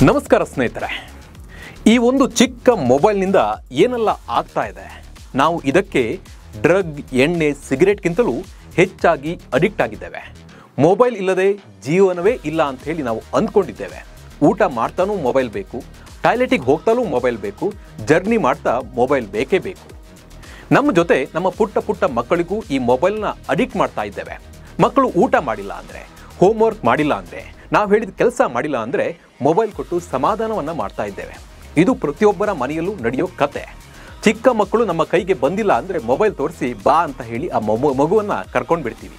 ನಮಸ್ಕಾರ ಸ್ನೇಹಿತರೆ, ಈ ಒಂದು ಚಿಕ್ಕ ಮೊಬೈಲ್ನಿಂದ ಏನೆಲ್ಲ ಆಗ್ತಾ ಇದೆ. ನಾವು ಇದಕ್ಕೆ ಡ್ರಗ್, ಎಣ್ಣೆ, ಸಿಗರೇಟ್ಗಿಂತಲೂ ಹೆಚ್ಚಾಗಿ ಅಡಿಕ್ಟ್ ಆಗಿದ್ದೇವೆ. ಮೊಬೈಲ್ ಇಲ್ಲದೆ ಜೀವನವೇ ಇಲ್ಲ ಅಂತ ಹೇಳಿ ನಾವು ಅಂದ್ಕೊಂಡಿದ್ದೇವೆ. ಊಟ ಮಾಡ್ತಾನೂ ಮೊಬೈಲ್ ಬೇಕು, ಟಾಯ್ಲೆಟಿಗೆ ಹೋಗ್ತಾನೂ ಮೊಬೈಲ್ ಬೇಕು, ಜರ್ನಿ ಮಾಡ್ತಾ ಮೊಬೈಲ್ ಬೇಕೇ ಬೇಕು. ನಮ್ಮ ಜೊತೆ ನಮ್ಮ ಪುಟ್ಟ ಮಕ್ಕಳಿಗೂ ಈ ಮೊಬೈಲ್ನ ಅಡಿಕ್ಟ್ ಮಾಡ್ತಾ ಇದ್ದೇವೆ. ಮಕ್ಕಳು ಊಟ ಮಾಡಿಲ್ಲ ಅಂದರೆ, ಹೋಮ್ವರ್ಕ್ ಮಾಡಿಲ್ಲ ಅಂದರೆ, ನಾವು ಹೇಳಿದ ಕೆಲಸ ಮಾಡಿಲ್ಲ ಅಂದರೆ ಮೊಬೈಲ್ ಕೊಟ್ಟು ಸಮಾಧಾನವನ್ನು ಮಾಡ್ತಾ ಇದ್ದೇವೆ. ಇದು ಪ್ರತಿಯೊಬ್ಬರ ಮನೆಯಲ್ಲೂ ನಡೆಯೋ ಕತೆ. ಚಿಕ್ಕ ಮಕ್ಕಳು ನಮ್ಮ ಕೈಗೆ ಬಂದಿಲ್ಲ ಅಂದರೆ ಮೊಬೈಲ್ ತೋರಿಸಿ ಬಾ ಅಂತ ಹೇಳಿ ಆ ಮಗುವನ್ನು ಕರ್ಕೊಂಡು ಬಿಡ್ತೀವಿ.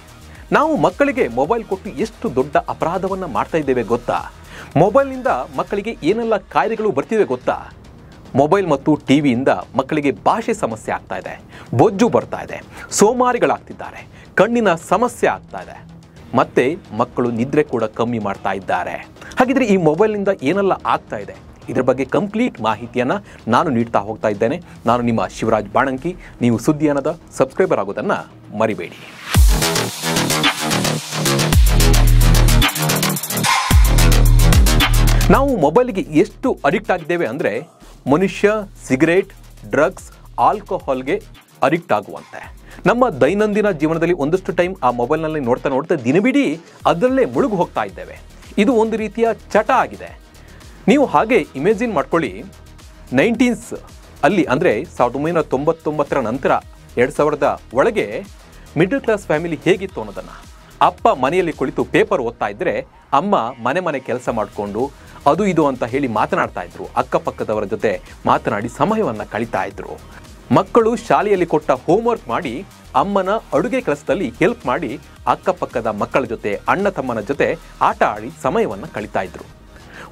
ನಾವು ಮಕ್ಕಳಿಗೆ ಮೊಬೈಲ್ ಕೊಟ್ಟು ಎಷ್ಟು ದೊಡ್ಡ ಅಪರಾಧವನ್ನು ಮಾಡ್ತಾ ಇದ್ದೇವೆ ಗೊತ್ತಾ? ಮೊಬೈಲ್ನಿಂದ ಮಕ್ಕಳಿಗೆ ಏನೆಲ್ಲ ಕಾಯಿಲೆಗಳು ಬರ್ತಿವೆ ಗೊತ್ತಾ? ಮೊಬೈಲ್ ಮತ್ತು ಟಿ ವಿಯಿಂದ ಮಕ್ಕಳಿಗೆ ಭಾಷೆ ಸಮಸ್ಯೆ ಆಗ್ತಾ ಇದೆ, ಬೊಜ್ಜು ಬರ್ತಾ ಇದೆ, ಸೋಮಾರಿಗಳಾಗ್ತಿದ್ದಾರೆ, ಕಣ್ಣಿನ ಸಮಸ್ಯೆ ಆಗ್ತಾ ಇದೆ, ಮತ್ತೆ ಮಕ್ಕಳು ನಿದ್ರೆ ಕೂಡ ಕಮ್ಮಿ ಮಾಡ್ತಾ ಇದ್ದಾರೆ. ಹಾಗಿದ್ರೆ ಈ ಮೊಬೈಲ್ನಿಂದ ಏನೆಲ್ಲ ಆಗ್ತಾ ಇದೆ, ಇದರ ಬಗ್ಗೆ ಕಂಪ್ಲೀಟ್ ಮಾಹಿತಿಯನ್ನು ನಾನು ನೀಡ್ತಾ ಹೋಗ್ತಾ ಇದ್ದೇನೆ. ನಾನು ನಿಮ್ಮ ಶಿವರಾಜ್ ಬಾಣಂಕಿ. ನೀವು ಸುದ್ದಿಯನ್ನದ ಸಬ್ಸ್ಕ್ರೈಬರ್ ಆಗೋದನ್ನು ಮರಿಬೇಡಿ. ನಾವು ಮೊಬೈಲ್ಗೆ ಎಷ್ಟು ಅಡಿಕ್ಟ್ ಆಗಿದ್ದೇವೆ ಅಂದರೆ, ಮನುಷ್ಯ ಸಿಗರೇಟ್, ಡ್ರಗ್ಸ್, ಆಲ್ಕೋಹಾಲ್ಗೆ ಅಡಿಕ್ಟ್ ಆಗುವಂತೆ. ನಮ್ಮ ದೈನಂದಿನ ಜೀವನದಲ್ಲಿ ಒಂದಷ್ಟು ಟೈಮ್ ಆ ಮೊಬೈಲ್ನಲ್ಲಿ ನೋಡ್ತಾ ದಿನವಿಡೀ ಅದರಲ್ಲೇ ಮುಳುಗು ಹೋಗ್ತಾ ಇದ್ದೇವೆ. ಇದು ಒಂದು ರೀತಿಯ ಚಟ ಆಗಿದೆ. ನೀವು ಹಾಗೆ ಇಮೇಜಿನ್ ಮಾಡ್ಕೊಳ್ಳಿ, 90s ಅಲ್ಲಿ ಅಂದರೆ 1999 ನಂತರ 2000 ಒಳಗೆ ಮಿಡಲ್ ಕ್ಲಾಸ್ ಫ್ಯಾಮಿಲಿ ಹೇಗಿತ್ತು ಅನ್ನೋದನ್ನು. ಅಪ್ಪ ಮನೆಯಲ್ಲಿ ಕುಳಿತು ಪೇಪರ್ ಓದ್ತಾ ಇದ್ದರೆ ಅಮ್ಮ ಮನೆ ಕೆಲಸ ಮಾಡಿಕೊಂಡು ಅದು ಇದು ಅಂತ ಹೇಳಿ ಮಾತನಾಡ್ತಾ ಇದ್ರು. ಅಕ್ಕಪಕ್ಕದವರ ಜೊತೆ ಮಾತನಾಡಿ ಸಮಯವನ್ನು ಕಳೀತಾ ಇದ್ರು. ಮಕ್ಕಳು ಶಾಲೆಯಲ್ಲಿ ಕೊಟ್ಟ ಹೋಮ್ವರ್ಕ್ ಮಾಡಿ ಅಮ್ಮನ ಅಡುಗೆ ಕೆಲಸದಲ್ಲಿ ಹೆಲ್ಪ್ ಮಾಡಿ ಅಕ್ಕಪಕ್ಕದ ಮಕ್ಕಳ ಜೊತೆ, ಅಣ್ಣ ತಮ್ಮನ ಜೊತೆ ಆಟ ಆಡಿ ಸಮಯವನ್ನು ಕಳೀತಾ ಇದ್ರು.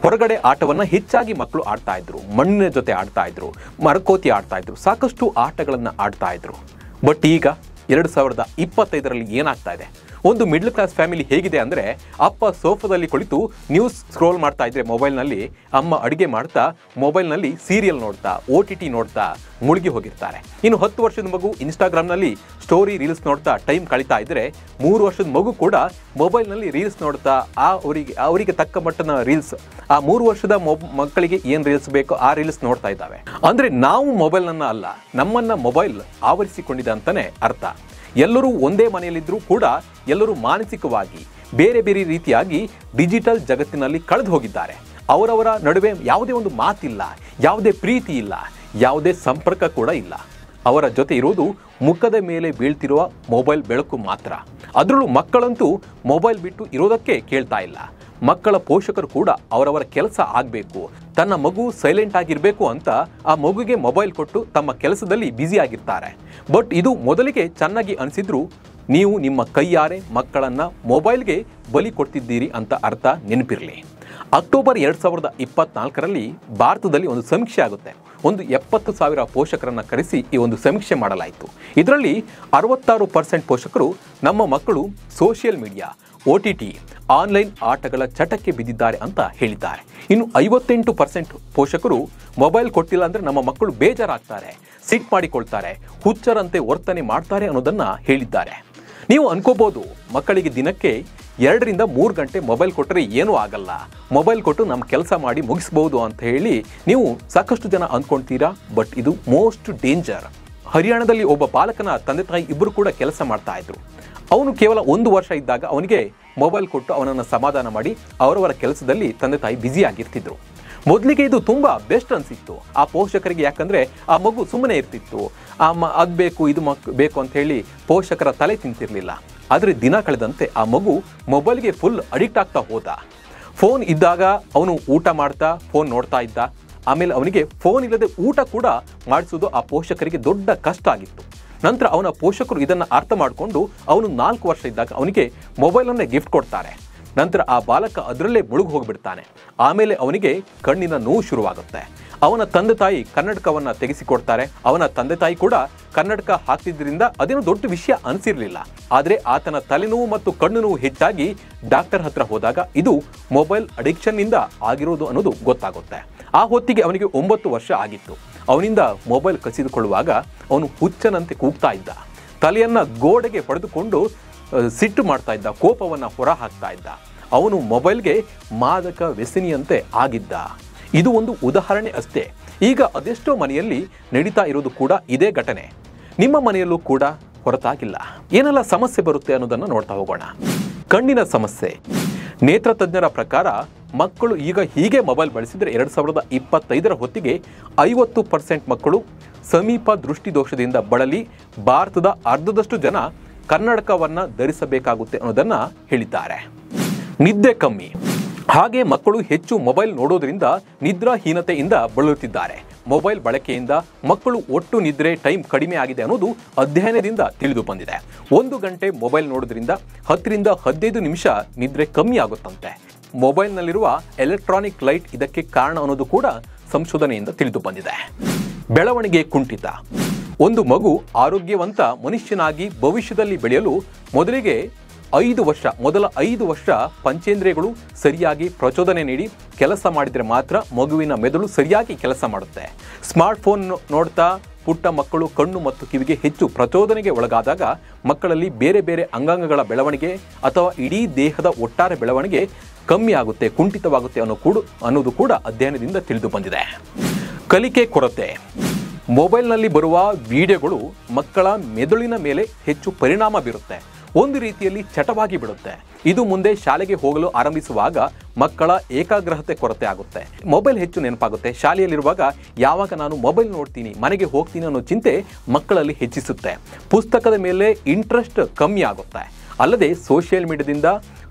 ಹೊರಗಡೆ ಆಟವನ್ನು ಹೆಚ್ಚಾಗಿ ಮಕ್ಕಳು ಆಡ್ತಾ ಇದ್ರು. ಮಣ್ಣಿನ ಜೊತೆ ಆಡ್ತಾ ಇದ್ರು, ಮರಕೋತಿ ಆಡ್ತಾ ಇದ್ರು, ಸಾಕಷ್ಟು ಆಟಗಳನ್ನು ಆಡ್ತಾ ಇದ್ರು. ಬಟ್ ಈಗ 2025ರಲ್ಲಿ ಏನಾಗ್ತಾ ಇದೆ? ಒಂದು ಮಿಡ್ಲ್ ಕ್ಲಾಸ್ ಫ್ಯಾಮಿಲಿ ಹೇಗಿದೆ ಅಂದರೆ, ಅಪ್ಪ ಸೋಫಾದಲ್ಲಿ ಕುಳಿತು ನ್ಯೂಸ್ ಸ್ಕ್ರೋಲ್ ಮಾಡ್ತಾ ಇದ್ರೆ ಮೊಬೈಲ್ನಲ್ಲಿ, ಅಮ್ಮ ಅಡುಗೆ ಮಾಡ್ತಾ ಮೊಬೈಲ್ನಲ್ಲಿ ಸೀರಿಯಲ್ ನೋಡ್ತಾ, OTT ನೋಡ್ತಾ ಮುಳುಗಿ ಹೋಗಿರ್ತಾರೆ. ಇನ್ನು 10 ವರ್ಷದ ಮಗು ಇನ್ಸ್ಟಾಗ್ರಾಮ್ನಲ್ಲಿ ಸ್ಟೋರಿ ರೀಲ್ಸ್ ನೋಡ್ತಾ ಟೈಮ್ ಕಳೀತಾ ಇದ್ದರೆ, 3 ವರ್ಷದ ಮಗು ಕೂಡ ಮೊಬೈಲ್ನಲ್ಲಿ ರೀಲ್ಸ್ ನೋಡ್ತಾ ಅವರಿಗೆ ತಕ್ಕ ಮಟ್ಟನ ರೀಲ್ಸ್, ಆ 3 ವರ್ಷದ ಮಕ್ಕಳಿಗೆ ಏನು ರೀಲ್ಸ್ ಬೇಕೋ ಆ ರೀಲ್ಸ್ ನೋಡ್ತಾ ಇದ್ದಾವೆ. ಅಂದರೆ ನಾವು ಮೊಬೈಲನ್ನು ಅಲ್ಲ, ನಮ್ಮನ್ನು ಮೊಬೈಲ್ ಆವರಿಸಿಕೊಂಡಿದೆ ಅಂತಲೇ ಅರ್ಥ. ಎಲ್ಲರೂ ಒಂದೇ ಮನೆಯಲ್ಲಿದ್ದರೂ ಕೂಡ ಎಲ್ಲರೂ ಮಾನಸಿಕವಾಗಿ ಬೇರೆ ರೀತಿಯಾಗಿ ಡಿಜಿಟಲ್ ಜಗತ್ತಿನಲ್ಲಿ ಕಳೆದು ಹೋಗಿದ್ದಾರೆ. ಅವರವರ ನಡುವೆ ಯಾವುದೇ ಒಂದು ಮಾತಿಲ್ಲ, ಯಾವುದೇ ಪ್ರೀತಿ ಇಲ್ಲ, ಯಾವುದೇ ಸಂಪರ್ಕ ಕೂಡ ಇಲ್ಲ. ಅವರ ಜೊತೆ ಇರೋದು ಮುಖದ ಮೇಲೆ ಬೀಳ್ತಿರುವ ಮೊಬೈಲ್ ಬೆಳಕು ಮಾತ್ರ. ಅದರಲ್ಲೂ ಮಕ್ಕಳಂತೂ ಮೊಬೈಲ್ ಬಿಟ್ಟು ಇರೋದಕ್ಕೆ ಕೇಳ್ತಾ ಇಲ್ಲ. ಮಕ್ಕಳ ಪೋಷಕರು ಕೂಡ ಅವರವರ ಕೆಲಸ ಆಗಬೇಕು, ತನ್ನ ಮಗು ಸೈಲೆಂಟ್ ಆಗಿರಬೇಕು ಅಂತ ಆ ಮಗುಗೆ ಮೊಬೈಲ್ ಕೊಟ್ಟು ತಮ್ಮ ಕೆಲಸದಲ್ಲಿ ಬ್ಯುಸಿ ಆಗಿರ್ತಾರೆ. ಬಟ್ ಇದು ಮೊದಲಿಗೆ ಚೆನ್ನಾಗಿ ಅನಿಸಿದ್ರು, ನೀವು ನಿಮ್ಮ ಕೈಯಾರೆ ಮಕ್ಕಳನ್ನು ಮೊಬೈಲ್ಗೆ ಬಲಿ ಕೊಡ್ತಿದ್ದೀರಿ ಅಂತ ಅರ್ಥ ನೆನಪಿರಲಿ. ಅಕ್ಟೋಬರ್ 2024ರಲ್ಲಿ ಭಾರತದಲ್ಲಿ ಒಂದು ಸಮೀಕ್ಷೆ ಆಗುತ್ತೆ. ಒಂದು 70,000 ಪೋಷಕರನ್ನು ಕರೆಸಿ ಈ ಒಂದು ಸಮೀಕ್ಷೆ ಮಾಡಲಾಯಿತು. ಇದರಲ್ಲಿ 66% ಪೋಷಕರು ನಮ್ಮ ಮಕ್ಕಳು ಸೋಷಿಯಲ್ ಮೀಡಿಯಾ, OTT, ಆನ್ಲೈನ್ ಆಟಗಳ ಚಟಕ್ಕೆ ಬಿದ್ದಿದ್ದಾರೆ ಅಂತ ಹೇಳಿದ್ದಾರೆ. ಇನ್ನು 58% ಪೋಷಕರು ಮೊಬೈಲ್ ಕೊಟ್ಟಿಲ್ಲ ಅಂದರೆ ನಮ್ಮ ಮಕ್ಕಳು ಬೇಜಾರಾಗ್ತಾರೆ, ಸಿಟ್ ಮಾಡಿಕೊಳ್ತಾರೆ, ಹುಚ್ಚರಂತೆ ವರ್ತನೆ ಮಾಡ್ತಾರೆ ಅನ್ನೋದನ್ನು ಹೇಳಿದ್ದಾರೆ. ನೀವು ಅನ್ಕೋಬೋದು, ಮಕ್ಕಳಿಗೆ ದಿನಕ್ಕೆ 2ರಿಂದ 3 ಗಂಟೆ ಮೊಬೈಲ್ ಕೊಟ್ಟರೆ ಏನೂ ಆಗಲ್ಲ, ಮೊಬೈಲ್ ಕೊಟ್ಟು ನಮ್ಮ ಕೆಲಸ ಮಾಡಿ ಮುಗಿಸ್ಬೋದು ಅಂತ ಹೇಳಿ ನೀವು ಸಾಕಷ್ಟು ಜನ ಅಂದ್ಕೊಳ್ತೀರಾ. ಬಟ್ ಇದು ಮೋಸ್ಟ್ ಡೇಂಜರ್. ಹರಿಯಾಣದಲ್ಲಿ ಒಬ್ಬ ಬಾಲಕನ ತಂದೆ ತಾಯಿ ಇಬ್ಬರು ಕೂಡ ಕೆಲಸ ಮಾಡ್ತಾ ಇದ್ರು. ಅವನು ಕೇವಲ 1 ವರ್ಷ ಇದ್ದಾಗ ಅವನಿಗೆ ಮೊಬೈಲ್ ಕೊಟ್ಟು ಅವನನ್ನು ಸಮಾಧಾನ ಮಾಡಿ ಅವರವರ ಕೆಲಸದಲ್ಲಿ ತಂದೆ ತಾಯಿ ಬ್ಯುಸಿ ಆಗಿರ್ತಿದ್ರು. ಮೊದಲಿಗೆ ಇದು ತುಂಬ ಬೆಸ್ಟ್ ಅನಿಸಿತ್ತು ಆ ಪೋಷಕರಿಗೆ. ಯಾಕಂದರೆ ಆ ಮಗು ಸುಮ್ಮನೆ ಇರ್ತಿತ್ತು, ಅದು ಬೇಕು ಇದು ಬೇಕು ಅಂತ ಹೇಳಿ ಪೋಷಕರ ತಲೆ ತಿಂತಿರಲಿಲ್ಲ. ಆದರೆ ದಿನ ಕಳೆದಂತೆ ಆ ಮಗು ಮೊಬೈಲ್ಗೆ ಫುಲ್ ಅಡಿಕ್ಟ್ ಆಗ್ತಾ ಹೋದ. ಫೋನ್ ಇದ್ದಾಗ ಅವನು ಊಟ ಮಾಡ್ತಾ ಫೋನ್ ನೋಡ್ತಾ ಇದ್ದ. ಆಮೇಲೆ ಅವನಿಗೆ ಫೋನ್ ಇಲ್ಲದೆ ಊಟ ಕೂಡ ಮಾಡಿಸೋದು ಆ ಪೋಷಕರಿಗೆ ದೊಡ್ಡ ಕಷ್ಟ ಆಗಿತ್ತು. ನಂತರ ಅವನ ಪೋಷಕರು ಇದನ್ನು ಅರ್ಥ ಮಾಡಿಕೊಂಡು ಅವನು 4 ವರ್ಷ ಇದ್ದಾಗ ಅವನಿಗೆ ಮೊಬೈಲನ್ನೇ ಗಿಫ್ಟ್ ಕೊಡ್ತಾರೆ. ನಂತರ ಆ ಬಾಲಕ ಅದರಲ್ಲೇ ಮುಳುಗು ಹೋಗಿಬಿಡ್ತಾನೆ. ಆಮೇಲೆ ಅವನಿಗೆ ಕಣ್ಣಿನ ನೋವು ಶುರುವಾಗುತ್ತೆ. ಅವನ ತಂದೆ ತಾಯಿ ಕನ್ನಡಕವನ್ನು ತೆಗೆಸಿಕೊಡ್ತಾರೆ. ಅವನ ತಂದೆ ತಾಯಿ ಕೂಡ ಕನ್ನಡಕ ಹಾಕ್ತಿದ್ದರಿಂದ ಅದೇನು ದೊಡ್ಡ ವಿಷಯ ಅನಿಸಿರಲಿಲ್ಲ. ಆದರೆ ಆತನ ತಲೆನೋವು ಮತ್ತು ಕಣ್ಣು ನೋವು ಹೆಚ್ಚಾಗಿ ಡಾಕ್ಟರ್ ಹತ್ರ ಹೋದಾಗ ಇದು ಮೊಬೈಲ್ ಅಡಿಕ್ಷನ್ನಿಂದ ಆಗಿರೋದು ಅನ್ನೋದು ಗೊತ್ತಾಗುತ್ತೆ. ಆ ಹೊತ್ತಿಗೆ ಅವನಿಗೆ 9 ವರ್ಷ ಆಗಿತ್ತು. ಅವನಿಂದ ಮೊಬೈಲ್ ಕಸಿದುಕೊಳ್ಳುವಾಗ ಅವನು ಹುಚ್ಚನಂತೆ ಕೂಗ್ತಾ ಇದ್ದ. ತಲೆಯನ್ನು ಗೋಡೆಗೆ ಪಡೆದುಕೊಂಡು ಸಿಟ್ಟು ಮಾಡ್ತಾ ಇದ್ದ, ಕೋಪವನ್ನು ಹೊರ ಹಾಕ್ತಾ ಇದ್ದ. ಅವನು ಮೊಬೈಲ್ಗೆ ಮಾದಕ ವ್ಯಸನಿಯಂತೆ ಆಗಿದ್ದ. ಇದು ಒಂದು ಉದಾಹರಣೆ ಅಷ್ಟೇ. ಈಗ ಅದೆಷ್ಟೋ ಮನೆಯಲ್ಲಿ ನಡೀತಾ ಇರೋದು ಕೂಡ ಇದೇ ಘಟನೆ. ನಿಮ್ಮ ಮನೆಯಲ್ಲೂ ಕೂಡ ಹೊರತಾಗಿಲ್ಲ. ಏನೆಲ್ಲ ಸಮಸ್ಯೆ ಬರುತ್ತೆ ಅನ್ನೋದನ್ನು ನೋಡ್ತಾ ಹೋಗೋಣ. ಕಣ್ಣಿನ ಸಮಸ್ಯೆ. ನೇತ್ರ ತಜ್ಞರ ಪ್ರಕಾರ ಮಕ್ಕಳು ಈಗ ಹೀಗೆ ಮೊಬೈಲ್ ಬಳಸಿದರೆ 2025ರ ಹೊತ್ತಿಗೆ 50% ಮಕ್ಕಳು ಸಮೀಪ ದೃಷ್ಟಿದೋಷದಿಂದ ಬಳಲಿ ಭಾರತದ ಅರ್ಧದಷ್ಟು ಜನ ಕನ್ನಡಕವನ್ನು ಧರಿಸಬೇಕಾಗುತ್ತೆ ಅನ್ನೋದನ್ನು ಹೇಳಿದ್ದಾರೆ. ನಿದ್ದೆ ಕಮ್ಮಿ. ಹಾಗೆ ಮಕ್ಕಳು ಹೆಚ್ಚು ಮೊಬೈಲ್ ನೋಡೋದ್ರಿಂದ ನಿದ್ರಾಹೀನತೆಯಿಂದ ಬಳಲುತ್ತಿದ್ದಾರೆ. ಮೊಬೈಲ್ ಬಳಕೆಯಿಂದ ಮಕ್ಕಳು ಒಟ್ಟು ನಿದ್ರೆ ಟೈಮ್ ಕಡಿಮೆ ಆಗಿದೆ ಅನ್ನೋದು ಅಧ್ಯಯನದಿಂದ ತಿಳಿದು ಬಂದಿದೆ. 1 ಗಂಟೆ ಮೊಬೈಲ್ ನೋಡೋದ್ರಿಂದ 10 ರಿಂದ 15 ನಿಮಿಷ ನಿದ್ರೆ ಕಮ್ಮಿ ಆಗುತ್ತಂತೆ. ಮೊಬೈಲ್ನಲ್ಲಿರುವ ಎಲೆಕ್ಟ್ರಾನಿಕ್ ಲೈಟ್ ಇದಕ್ಕೆ ಕಾರಣ ಅನ್ನೋದು ಕೂಡ ಸಂಶೋಧನೆಯಿಂದ ತಿಳಿದು ಬಂದಿದೆ. ಬೆಳವಣಿಗೆ ಕುಂಠಿತ. ಒಂದು ಮಗು ಆರೋಗ್ಯವಂತ ಮನುಷ್ಯನಾಗಿ ಭವಿಷ್ಯದಲ್ಲಿ ಬೆಳೆಯಲು ಮೊದಲ 5 ವರ್ಷ ಪಂಚೇಂದ್ರಿಯಗಳು ಸರಿಯಾಗಿ ಪ್ರಚೋದನೆ ನೀಡಿ ಕೆಲಸ ಮಾಡಿದರೆ ಮಾತ್ರ ಮಗುವಿನ ಮೆದುಳು ಸರಿಯಾಗಿ ಕೆಲಸ ಮಾಡುತ್ತೆ. ಸ್ಮಾರ್ಟ್ಫೋನ್ ನೋಡ್ತಾ ಪುಟ್ಟ ಮಕ್ಕಳು ಕಣ್ಣು ಮತ್ತು ಕಿವಿಗೆ ಹೆಚ್ಚು ಪ್ರಚೋದನೆಗೆ ಒಳಗಾದಾಗ ಮಕ್ಕಳಲ್ಲಿ ಬೇರೆ ಬೇರೆ ಅಂಗಾಂಗಗಳ ಬೆಳವಣಿಗೆ ಅಥವಾ ಇಡೀ ದೇಹದ ಒಟ್ಟಾರೆ ಬೆಳವಣಿಗೆ ಕಮ್ಮಿ ಆಗುತ್ತೆ, ಕುಂಠಿತವಾಗುತ್ತೆ ಅನ್ನೋದು ಕೂಡ ಅಧ್ಯಯನದಿಂದ ತಿಳಿದು ಬಂದಿದೆ. ಕಲಿಕೆ ಕೊರತೆ. ಮೊಬೈಲ್ನಲ್ಲಿ ಬರುವ ವಿಡಿಯೋಗಳು ಮಕ್ಕಳ ಮೆದುಳಿನ ಮೇಲೆ ಹೆಚ್ಚು ಪರಿಣಾಮ ಬೀರುತ್ತೆ. ಒಂದು ರೀತಿಯಲ್ಲಿ ಚಟವಾಗಿ ಬಿಡುತ್ತೆ. ಇದು ಮುಂದೆ ಶಾಲೆಗೆ ಹೋಗಲು ಆರಂಭಿಸುವಾಗ ಮಕ್ಕಳ ಏಕಾಗ್ರತೆ ಕೊರತೆ ಆಗುತ್ತೆ. ಮೊಬೈಲ್ ಹೆಚ್ಚು ನೆನಪಾಗುತ್ತೆ. ಶಾಲೆಯಲ್ಲಿರುವಾಗ ಯಾವಾಗ ನಾನು ಮೊಬೈಲ್ ನೋಡ್ತೀನಿ, ಮನೆಗೆ ಹೋಗ್ತೀನಿ ಅನ್ನೋ ಚಿಂತೆ ಮಕ್ಕಳಲ್ಲಿ ಹೆಚ್ಚಿಸುತ್ತೆ. ಪುಸ್ತಕದ ಮೇಲೆ ಇಂಟ್ರೆಸ್ಟ್ ಕಮ್ಮಿ ಆಗುತ್ತೆ. ಅಲ್ಲದೆ ಸೋಷಿಯಲ್ ಮೀಡಿಯಾದಿಂದ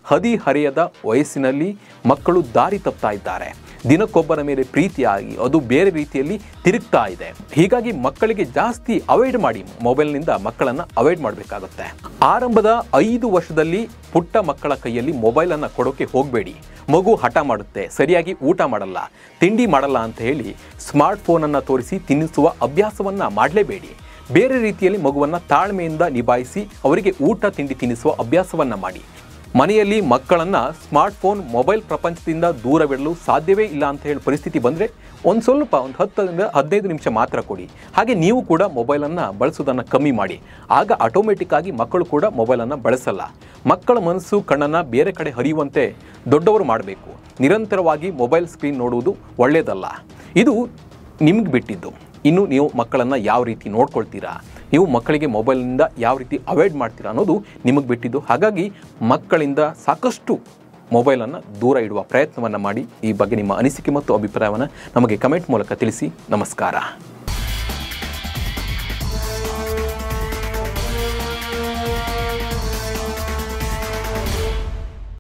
ಹದಿಹರೆಯದ ವಯಸ್ಸಿನಲ್ಲಿ ಮಕ್ಕಳು ದಾರಿ ತಪ್ತಾ ಇದ್ದಾರೆ. ದಿನಕ್ಕೊಬ್ಬರ ಮೇಲೆ ಪ್ರೀತಿಯಾಗಿ ಅದು ಬೇರೆ ರೀತಿಯಲ್ಲಿ ತಿರುಗ್ತಾ ಇದೆ. ಹೀಗಾಗಿ ಮಕ್ಕಳಿಗೆ ಜಾಸ್ತಿ ಅವಾಯ್ಡ್ ಮಾಡಿ, ಮೊಬೈಲ್ನಿಂದ ಮಕ್ಕಳನ್ನು ಅವಾಯ್ಡ್ ಮಾಡಬೇಕಾಗುತ್ತೆ. ಆರಂಭದ 5 ವರ್ಷದಲ್ಲಿ ಪುಟ್ಟ ಮಕ್ಕಳ ಕೈಯಲ್ಲಿ ಮೊಬೈಲನ್ನು ಕೊಡೋಕೆ ಹೋಗಬೇಡಿ. ಮಗು ಹಠ ಮಾಡುತ್ತೆ, ಸರಿಯಾಗಿ ಊಟ ಮಾಡಲ್ಲ, ತಿಂಡಿ ಮಾಡಲ್ಲ ಅಂತ ಹೇಳಿ ಸ್ಮಾರ್ಟ್ಫೋನನ್ನು ತೋರಿಸಿ ತಿನ್ನಿಸುವ ಅಭ್ಯಾಸವನ್ನು ಮಾಡಲೇಬೇಡಿ. ಬೇರೆ ರೀತಿಯಲ್ಲಿ ಮಗುವನ್ನು ತಾಳ್ಮೆಯಿಂದ ನಿಭಾಯಿಸಿ ಅವರಿಗೆ ಊಟ ತಿಂಡಿ ತಿನ್ನಿಸುವ ಅಭ್ಯಾಸವನ್ನು ಮಾಡಿ. ಮನೆಯಲ್ಲಿ ಮಕ್ಕಳನ್ನು ಸ್ಮಾರ್ಟ್ಫೋನ್ ಮೊಬೈಲ್ ಪ್ರಪಂಚದಿಂದ ದೂರವಿಡಲು ಸಾಧ್ಯವೇ ಇಲ್ಲ ಅಂತ ಹೇಳಿ ಪರಿಸ್ಥಿತಿ ಬಂದರೆ ಒಂದು 10 ರಿಂದ 15 ನಿಮಿಷ ಮಾತ್ರ ಕೊಡಿ. ಹಾಗೆ ನೀವು ಕೂಡ ಮೊಬೈಲನ್ನು ಬಳಸೋದನ್ನು ಕಮ್ಮಿ ಮಾಡಿ. ಆಗ ಆಟೋಮೆಟಿಕ್ ಆಗಿ ಮಕ್ಕಳು ಕೂಡ ಮೊಬೈಲನ್ನು ಬಳಸಲ್ಲ. ಮಕ್ಕಳ ಮನಸ್ಸು ಕಣ್ಣನ್ನು ಬೇರೆ ಕಡೆ ಹರಿಯುವಂತೆ ದೊಡ್ಡವರು ಮಾಡಬೇಕು. ನಿರಂತರವಾಗಿ ಮೊಬೈಲ್ ಸ್ಕ್ರೀನ್ ನೋಡುವುದು ಒಳ್ಳೆಯದಲ್ಲ. ಇದು ನಿಮ್ಗೆ ಬಿಟ್ಟಿದ್ದು. ಇನ್ನು ನೀವು ಮಕ್ಕಳನ್ನು ಯಾವ ರೀತಿ ನೋಡ್ಕೊಳ್ತೀರಾ, ನೀವು ಮಕ್ಕಳಿಗೆ ಮೊಬೈಲ್ನಿಂದ ಯಾವ ರೀತಿ ಅವಾಯ್ಡ್ ಮಾಡ್ತೀರಾ ಅನ್ನೋದು ನಿಮಗೆ ಬಿಟ್ಟಿದ್ದು. ಹಾಗಾಗಿ ಮಕ್ಕಳಿಂದ ಸಾಕಷ್ಟು ಮೊಬೈಲನ್ನು ದೂರ ಇಡುವ ಪ್ರಯತ್ನವನ್ನು ಮಾಡಿ. ಈ ಬಗ್ಗೆ ನಿಮ್ಮ ಅನಿಸಿಕೆ ಮತ್ತು ಅಭಿಪ್ರಾಯವನ್ನು ನಮಗೆ ಕಮೆಂಟ್ ಮೂಲಕ ತಿಳಿಸಿ. ನಮಸ್ಕಾರ.